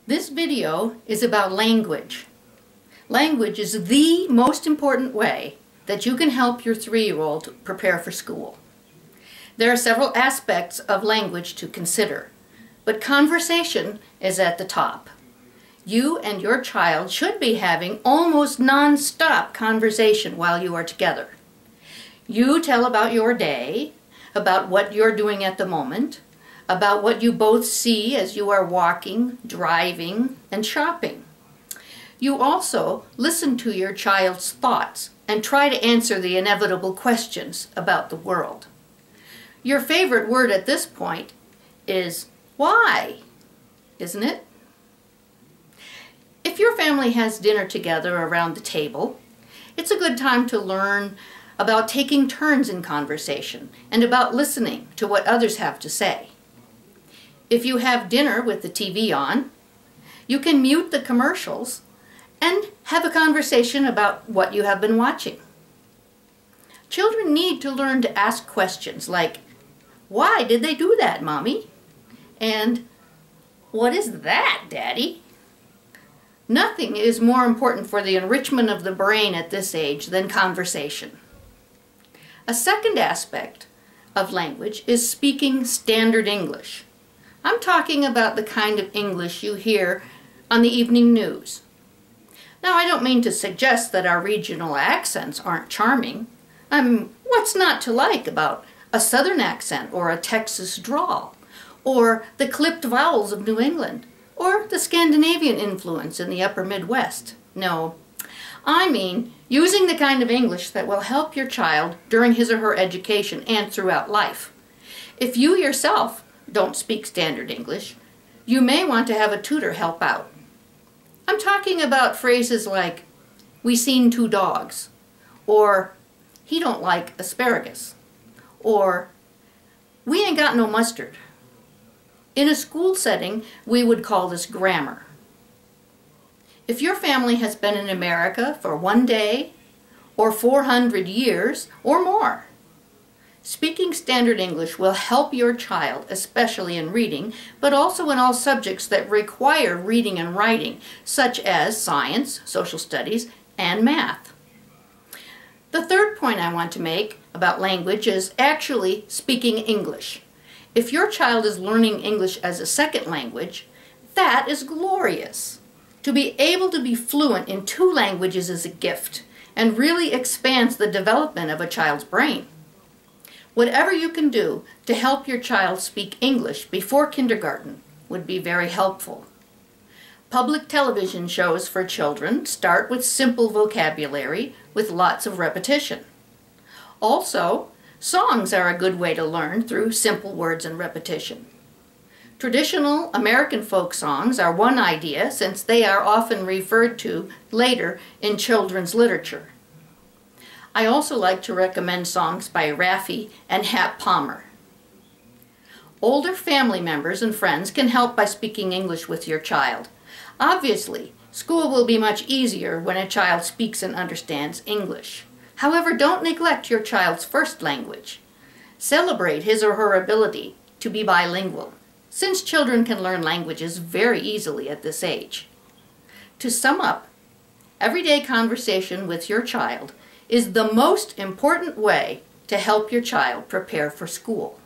This video is about language. Language is the most important way that you can help your 3-year-old prepare for school. There are several aspects of language to consider, but conversation is at the top. You and your child should be having almost non-stop conversation while you are together. You tell about your day, about what you're doing at the moment, about what you both see as you are walking, driving, and shopping. You also listen to your child's thoughts and try to answer the inevitable questions about the world. Your favorite word at this point is why, isn't it? If your family has dinner together around the table, it's a good time to learn about taking turns in conversation and about listening to what others have to say. If you have dinner with the TV on, you can mute the commercials and have a conversation about what you have been watching. Children need to learn to ask questions like, "Why did they do that, Mommy?" And "What is that, Daddy?" Nothing is more important for the enrichment of the brain at this age than conversation. A second aspect of language is speaking standard English. I'm talking about the kind of English you hear on the evening news. Now, I don't mean to suggest that our regional accents aren't charming. What's not to like about a Southern accent or a Texas drawl, or the clipped vowels of New England, or the Scandinavian influence in the upper Midwest? No, I mean using the kind of English that will help your child during his or her education and throughout life. If you yourself don't speak standard English, you may want to have a tutor help out. I'm talking about phrases like, "We seen 2 dogs," or "He don't like asparagus," or "We ain't got no mustard." In a school setting, we would call this grammar. If your family has been in America for 1 day, or 400 years, or more, speaking standard English will help your child, especially in reading, but also in all subjects that require reading and writing, such as science, social studies, and math. The third point I want to make about language is actually speaking English. If your child is learning English as a second language, that is glorious. To be able to be fluent in 2 languages is a gift and really expands the development of a child's brain. Whatever you can do to help your child speak English before kindergarten would be very helpful. Public television shows for children start with simple vocabulary with lots of repetition. Also, songs are a good way to learn through simple words and repetition. Traditional American folk songs are one idea since they are often referred to later in children's literature. I also like to recommend songs by Raffi and Hap Palmer. Older family members and friends can help by speaking English with your child. Obviously, school will be much easier when a child speaks and understands English. However, don't neglect your child's first language. Celebrate his or her ability to be bilingual, since children can learn languages very easily at this age. To sum up, everyday conversation with your child is the most important way to help your child prepare for school.